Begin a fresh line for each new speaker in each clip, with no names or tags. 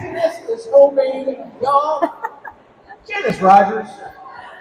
Happiness is homemade, y'all. Janice Rogers,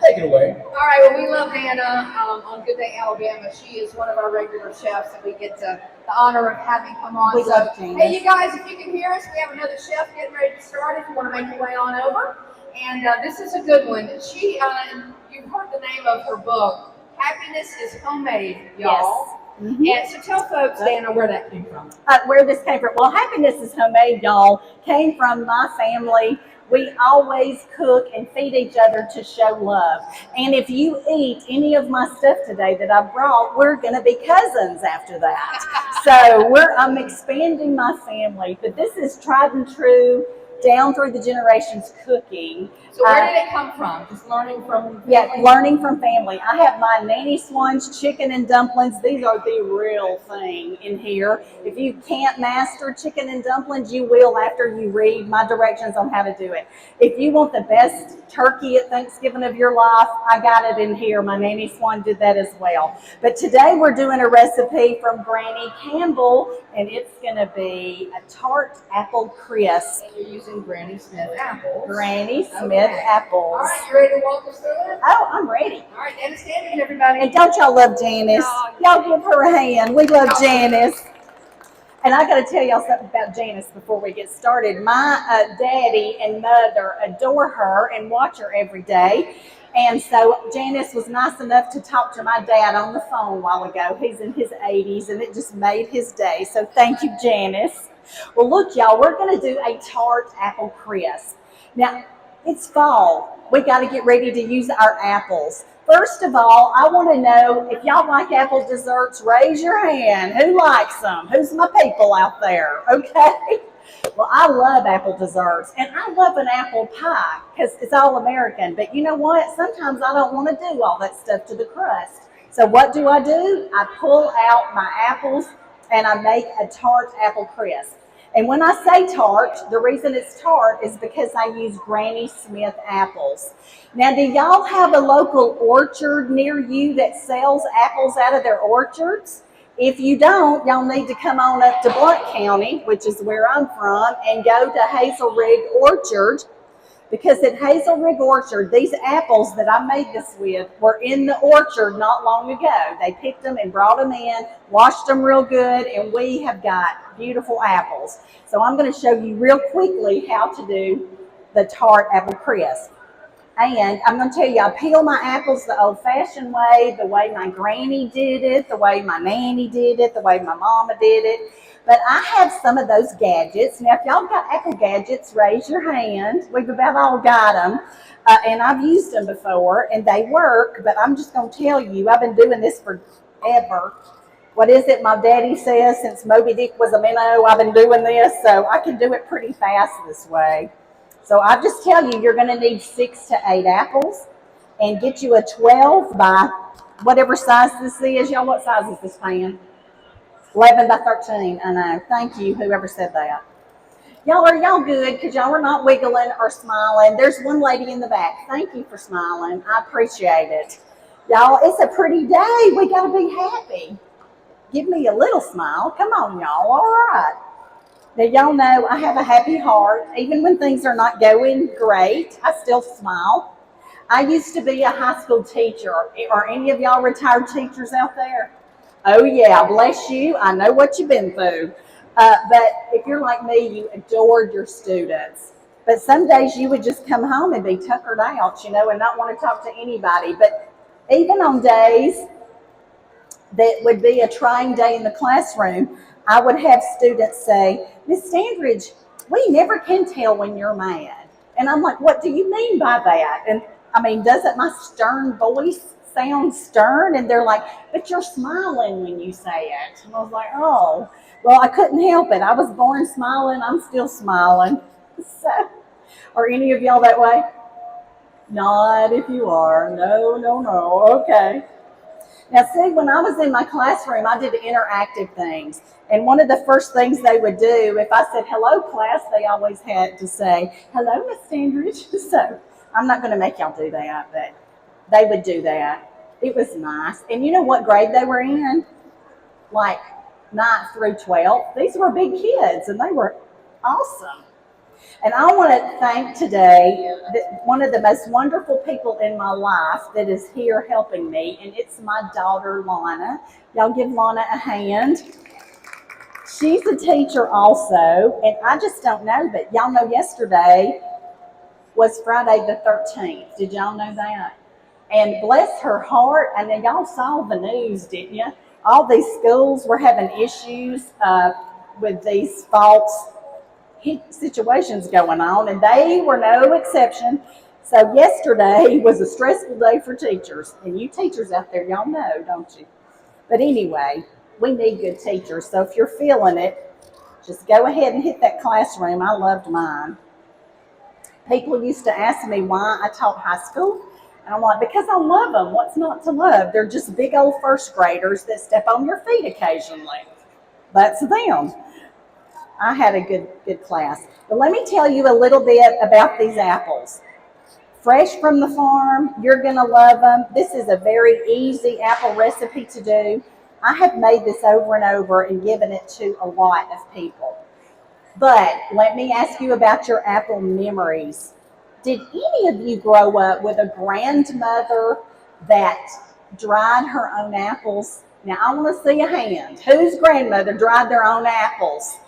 take it away.
All right, well, we love Hannah on Good Day Alabama. She is one of our regular chefs that we get the honor of having come on.
We love Janice.
Hey, you guys, if you can hear us, we have another chef getting ready to start if you want to make your way on over. And this is a good one. You've heard the name of her book, Happiness is Homemade, y'all.
Yes.
And so tell folks, Dana, where that came from.
Where this came from? Well, Happiness is Homemade, y'all, came from my family. We always cook and feed each other to show love. And if you eat any of my stuff today that I brought, we're going to be cousins after that. So I'm expanding my family. But this is tried and true, down through the generations cooking.
So where did it come from? Just learning from family?
Yeah, learning from family. I have my Nanny Swan's chicken and dumplings. These are the real thing in here. If you can't master chicken and dumplings, you will after you read my directions on how to do it. If you want the best turkey at Thanksgiving of your life, I got it in here. My Nanny Swan did that as well. But today we're doing a recipe from Granny Campbell, and it's going to be a Tart Apple Crisp.
And you're using Granny Smith apples.
Granny Smith apples.
All right, you ready to walk us through it?
Oh, I'm ready.
All right, Janice, stand in, everybody.
And don't y'all love Janice? Y'all give her a hand. We love Janice. And I got to tell y'all something about Janice before we get started. My daddy and mother adore her and watch her every day. And so Janice was nice enough to talk to my dad on the phone a while ago. He's in his 80s, and it just made his day. So thank you, Janice. Well, look, y'all, we're going to do a Tart Apple Crisp. Now, it's fall. We got to get ready to use our apples. First of all, I want to know if y'all like apple desserts, raise your hand. Who likes them? Who's my people out there? Okay. Well, I love apple desserts, and I love an apple pie because it's all American. But you know what? Sometimes I don't want to do all that stuff to the crust. So what do? I pull out my apples, and I make a Tart Apple Crisp. And when I say tart, the reason it's tart is because I use Granny Smith apples. Now, do y'all have a local orchard near you that sells apples out of their orchards? If you don't, y'all need to come on up to Blount County, which is where I'm from, and go to Hazel Rig Orchard. Because at Hazel Rig Orchard, these apples that I made this with were in the orchard not long ago. They picked them and brought them in, washed them real good, and we have got beautiful apples. So I'm going to show you real quickly how to do the Tart Apple Crisp. And I'm going to tell you, I peel my apples the old-fashioned way, the way my granny did it, the way my nanny did it, the way my mama did it. But I have some of those gadgets. Now, if y'all got apple gadgets, raise your hand. We've about all got them. And I've used them before, and they work. But I'm just going to tell you, I've been doing this forever. What is it my daddy says? Since Moby Dick was a minnow, I've been doing this. So I can do it pretty fast this way. So I just tell you, you're going to need 6 to 8 apples. And get you a 12 by whatever size this is. Y'all, what size is this pan? 11 by 13, I know. Thank you, whoever said that. Y'all, are y'all good? Because y'all are not wiggling or smiling. There's one lady in the back. Thank you for smiling. I appreciate it. Y'all, it's a pretty day. We got to be happy. Give me a little smile. Come on, y'all. All right. Now, y'all know I have a happy heart. Even when things are not going great, I still smile. I used to be a high school teacher. Are any of y'all retired teachers out there? Oh, yeah, bless you. I know what you've been through. But if you're like me, you adored your students. But some days you would just come home and be tuckered out, and not want to talk to anybody. But even on days that would be a trying day in the classroom, I would have students say, Miss Standridge, we never can tell when you're mad. And I'm like, what do you mean by that? And I mean, doesn't my stern voice sound stern? And they're like, but you're smiling when you say it. And I was like, oh, well, I couldn't help it. I was born smiling. I'm still smiling. So, are any of y'all that way? Not if you are. No. Okay. Now, see, when I was in my classroom, I did interactive things. And one of the first things they would do, if I said, hello, class, they always had to say, hello, Miss Standridge. So I'm not going to make y'all do that, but they would do that. It was nice. And you know what grade they were in? Like 9th through 12th. These were big kids, and they were awesome. And I want to thank today one of the most wonderful people in my life that is here helping me, and it's my daughter, Lana. Y'all give Lana a hand. She's a teacher also, and I just don't know, but y'all know yesterday was Friday the 13th. Did y'all know that? And bless her heart, and then y'all saw the news, didn't you? All these schools were having issues with these false situations going on, and they were no exception. So yesterday was a stressful day for teachers, and you teachers out there, y'all know, don't you? But anyway, we need good teachers. So if you're feeling it, just go ahead and hit that classroom. I loved mine. People used to ask me why I taught high school. And I'm like, because I love them. What's not to love? They're just big old first graders that step on your feet occasionally. That's them. I had a good class. But let me tell you a little bit about these apples. Fresh from the farm, you're going to love them. This is a very easy apple recipe to do. I have made this over and over and given it to a lot of people. But let me ask you about your apple memories. Did any of you grow up with a grandmother that dried her own apples? Now, I want to see a hand. Whose grandmother dried their own apples?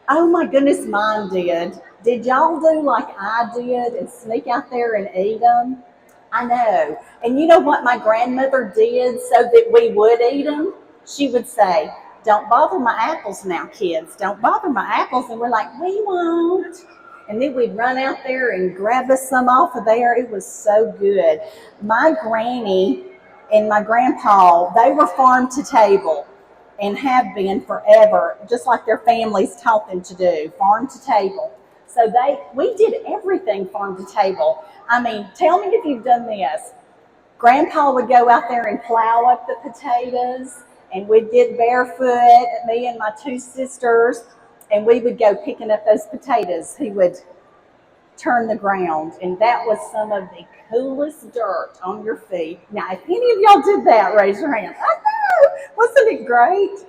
Oh my goodness, mine did. Did y'all do like I did and sneak out there and eat them? I know. And you know what my grandmother did so that we would eat them? She would say, don't bother my apples now, kids. Don't bother my apples. And we're like, we won't. And then we'd run out there and grab us some off of there. It was so good. My granny and my grandpa, they were farm to table and have been forever, just like their families taught them to do, farm to table. So we did everything farm to table. I mean, tell me if you've done this. Grandpa would go out there and plow up the potatoes, and we'd get barefoot, me and my two sisters, and we would go picking up those potatoes. He would turn the ground, and that was some of the coolest dirt on your feet. Now, if any of y'all did that, raise your hand. I know, wasn't it great?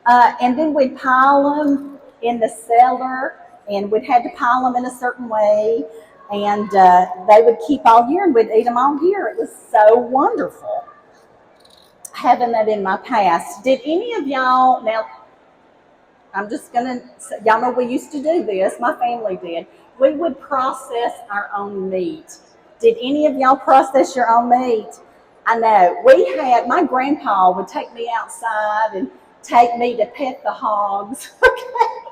And then we'd pile them in the cellar, and we'd had to pile them in a certain way, and they would keep all year, and we'd eat them all year. It was so wonderful having that in my past. Did any of y'all, now, I'm just going to, y'all know we used to do this, my family did. We would process our own meat. Did any of y'all process your own meat? I know. My grandpa would take me outside and take me to pet the hogs. Okay.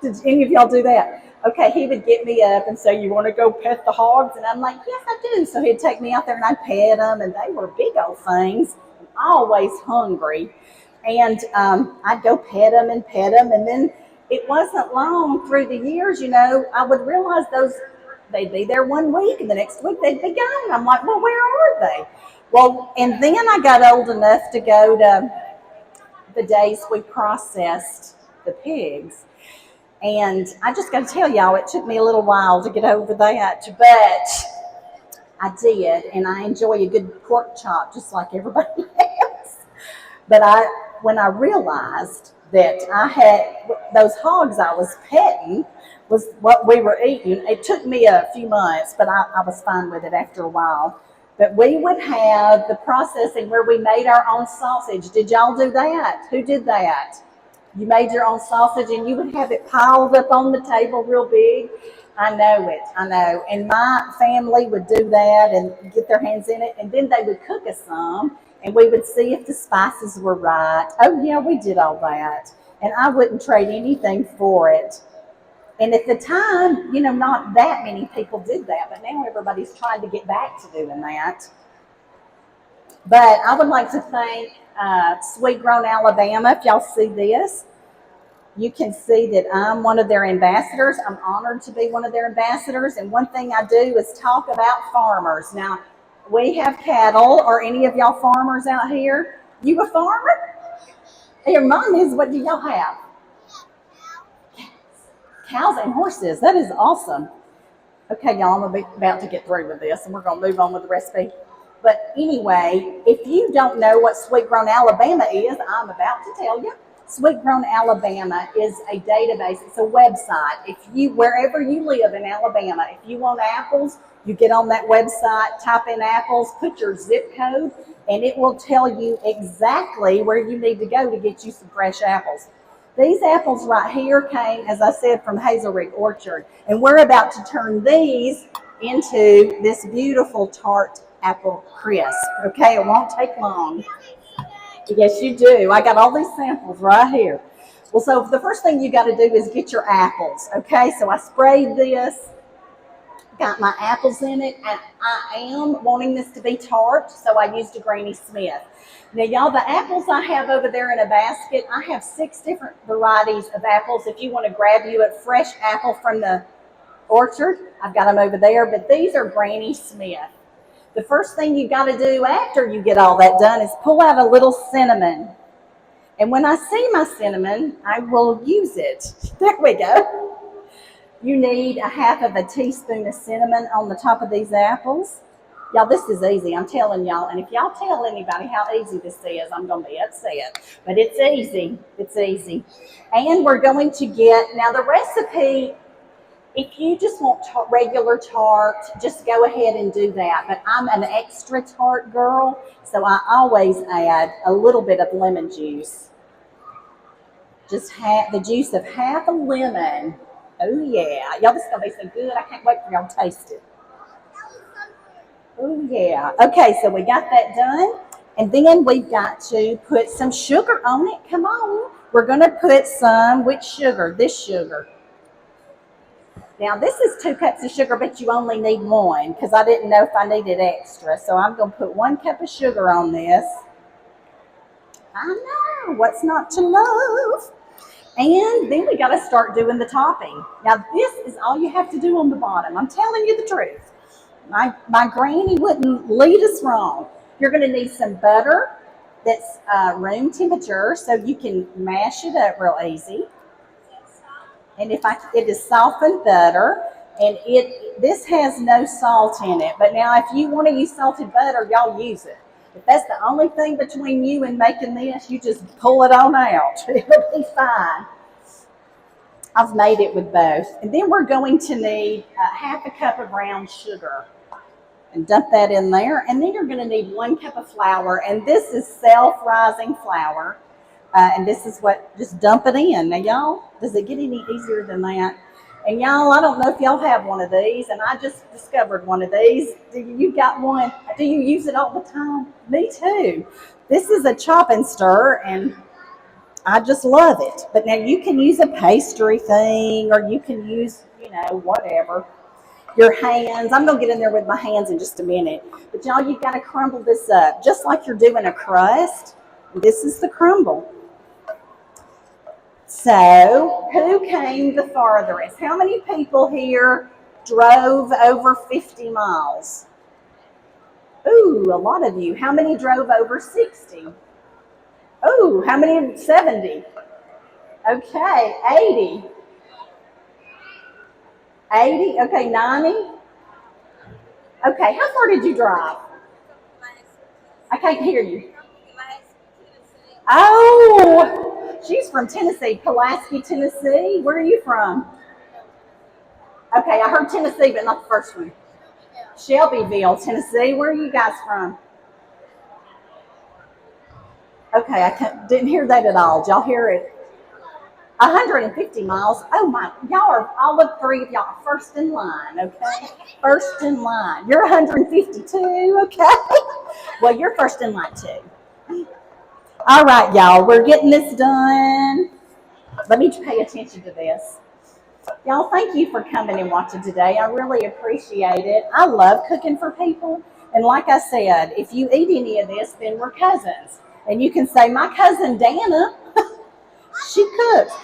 Did any of y'all do that? Okay, he would get me up and say, you want to go pet the hogs? And I'm like, yes, I do. So he'd take me out there and I'd pet them, and they were big old things, always hungry. And I'd go pet them, and then it wasn't long through the years, I would realize they'd be there 1 week, and the next week they'd be gone. I'm like, well, where are they? Well, and then I got old enough to go to the days we processed the pigs. And I just got to tell y'all, it took me a little while to get over that, but I did, and I enjoy a good pork chop just like everybody else. But when I realized that I had those hogs I was petting was what we were eating, it took me a few months, but I was fine with it after a while. But we would have the processing where we made our own sausage. Did y'all do that? Who did that? You made your own sausage, and you would have it piled up on the table real big. I know. And my family would do that and get their hands in it, and then they would cook us some, and we would see if the spices were right. Oh, yeah, we did all that. And I wouldn't trade anything for it. And at the time, not that many people did that, but now everybody's trying to get back to doing that. But I would like to thank Sweet Grown Alabama. If y'all see this, you can see that I'm one of their ambassadors. I'm honored to be one of their ambassadors. And one thing I do is talk about farmers. Now, we have cattle. Are any of y'all farmers out here? You a farmer? Your mom is. What do y'all have? Cows and horses. That is awesome. Okay, y'all, I'm about to get through with this, and we're going to move on with the recipe. But anyway, if you don't know what Sweet Grown Alabama is, I'm about to tell you. Sweet Grown Alabama is a database. It's a website. If you, wherever you live in Alabama, if you want apples, you get on that website, type in apples, put your zip code, and it will tell you exactly where you need to go to get you some fresh apples. These apples right here came, as I said, from Hazelrick Orchard, and we're about to turn these into this beautiful Tart Apple Crisp. Okay, it won't take long. Yes, you do. I got all these samples right here. Well, so the first thing you got to do is get your apples. Okay, so I sprayed this, got my apples in it, and I am wanting this to be tart, so I used a Granny Smith. Now, y'all, the apples I have over there in a basket, I have 6 different varieties of apples. If you want to grab you a fresh apple from the orchard, I've got them over there, but these are Granny Smith. The first thing you got to do after you get all that done is pull out a little cinnamon. And when I see my cinnamon, I will use it. There we go. You need a half of a teaspoon of cinnamon on the top of these apples. Y'all, this is easy, I'm telling y'all. And if y'all tell anybody how easy this is, I'm going to be upset. But it's easy. It's easy. And we're going to get, now the recipe, if you just want regular tart, just go ahead and do that. But I'm an extra tart girl, so I always add a little bit of lemon juice. Just the juice of half a lemon. Oh yeah, y'all, this is gonna be so good. I can't wait for y'all to taste it. Oh yeah. Okay, so we got that done, and then we've got to put some sugar on it. Come on, we're gonna put some, which sugar? This sugar. Now, this is 2 cups of sugar, but you only need 1 because I didn't know if I needed extra. So I'm going to put 1 cup of sugar on this. I know, what's not to love? And then we got to start doing the topping. Now, this is all you have to do on the bottom. I'm telling you the truth. My granny wouldn't lead us wrong. You're going to need some butter that's room temperature so you can mash it up real easy. And it is softened butter, and this has no salt in it. But now, if you want to use salted butter, y'all use it. If that's the only thing between you and making this, you just pull it on out. It'll be fine. I've made it with both. And then we're going to need half a cup of brown sugar. And dump that in there. And then you're going to need 1 cup of flour. And this is self-rising flour. And this is what, just dump it in. Now, y'all, does it get any easier than that? And y'all, I don't know if y'all have one of these, and I just discovered one of these. Do you got one? Do you use it all the time? Me too. This is a chop and stir, and I just love it. But now you can use a pastry thing, or you can use, whatever. Your hands. I'm going to get in there with my hands in just a minute. But y'all, you've got to crumble this up, just like you're doing a crust. This is the crumble. So, who came the farthest? How many people here drove over 50 miles? Ooh, a lot of you. How many drove over 60? Ooh, how many? 70. Okay, 80. 80, okay, 90. Okay, how far did you drive? I can't hear you. Oh, she's from Tennessee, Pulaski, Tennessee. Where are you from? Okay, I heard Tennessee, but not the first one. Shelbyville, Tennessee. Where are you guys from? Okay, I didn't hear that at all. Did y'all hear it? 150 miles. Oh my, y'all are, all of 3 of y'all first in line, okay? First in line. You're 152, okay? Well, you're first in line too. All right, y'all, we're getting this done. Let me pay attention to this. Y'all, thank you for coming and watching today. I really appreciate it. I love cooking for people. And like I said, if you eat any of this, then we're cousins. And you can say, my cousin Dana, she cooks.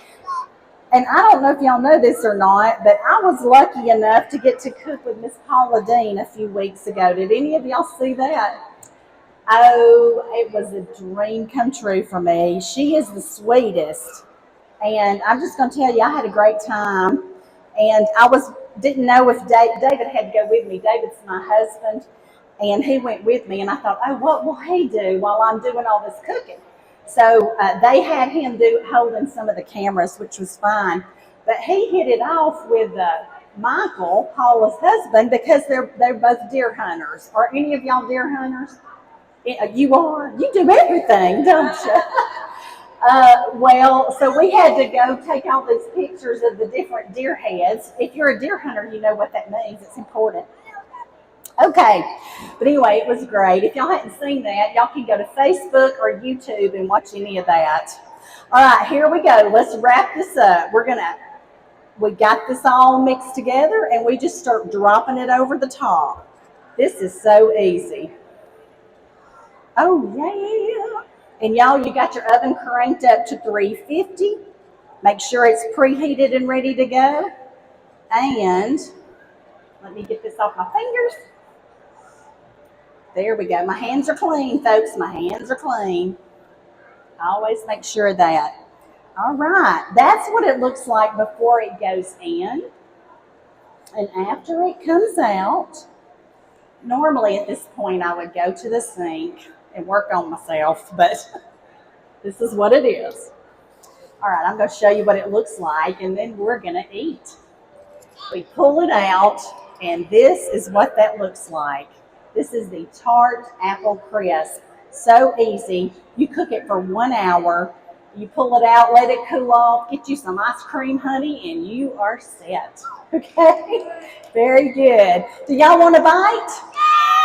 And I don't know if y'all know this or not, but I was lucky enough to get to cook with Miss Paula Dean a few weeks ago. Did any of y'all see that? Oh, it was a dream come true for me. She is the sweetest. And I'm just going to tell you, I had a great time. And I didn't know if David had to go with me. David's my husband. And he went with me. And I thought, oh, what will he do while I'm doing all this cooking? So they had him holding some of the cameras, which was fine. But he hit it off with Michael, Paula's husband, because they're both deer hunters. Are any of y'all deer hunters? You are. You do everything, don't you? Well, so we had to go take all these pictures of the different deer heads. If you're a deer hunter, you know what that means. It's important. Okay, but anyway, it was great. If y'all hadn't seen that, y'all can go to Facebook or YouTube and watch any of that. All right, here we go. Let's wrap this up. We got this all mixed together, and we just start dropping it over the top. This is so easy. Oh, yeah. And y'all, you got your oven cranked up to 350. Make sure it's preheated and ready to go. And let me get this off my fingers. There we go. My hands are clean, folks. My hands are clean. I always make sure of that. All right. That's what it looks like before it goes in. And after it comes out, normally at this point I would go to the sink and work on myself, but this is what it is. All right, I'm going to show you what it looks like, and then we're going to eat. We pull it out, and this is what that looks like. This is the Tart Apple Crisp. So easy. You cook it for 1 hour. You pull it out, let it cool off, get you some ice cream, honey, and you are set. Okay? Very good. Do y'all want a bite?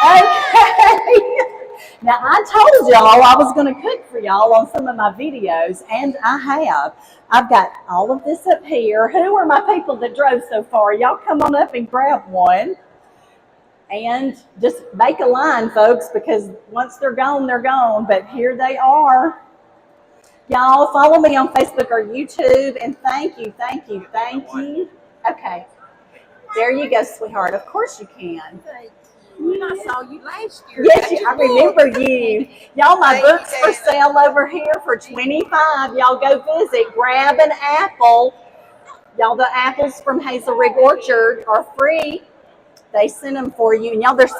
Okay. Now, I told y'all I was going to cook for y'all on some of my videos, and I have. I've got all of this up here. Who are my people that drove so far? Y'all come on up and grab one. And just make a line, folks, because once they're gone, they're gone. But here they are. Y'all follow me on Facebook or YouTube, and thank you, thank you, thank you. Okay. There you go, sweetheart. Of course you can.
I saw you last year.
Yes, I remember you. Y'all, my book's for sale over here for $25. Y'all go visit. Grab an apple. Y'all, the apples from Hazel Ridge Orchard are free. They send them for you. And y'all, they're so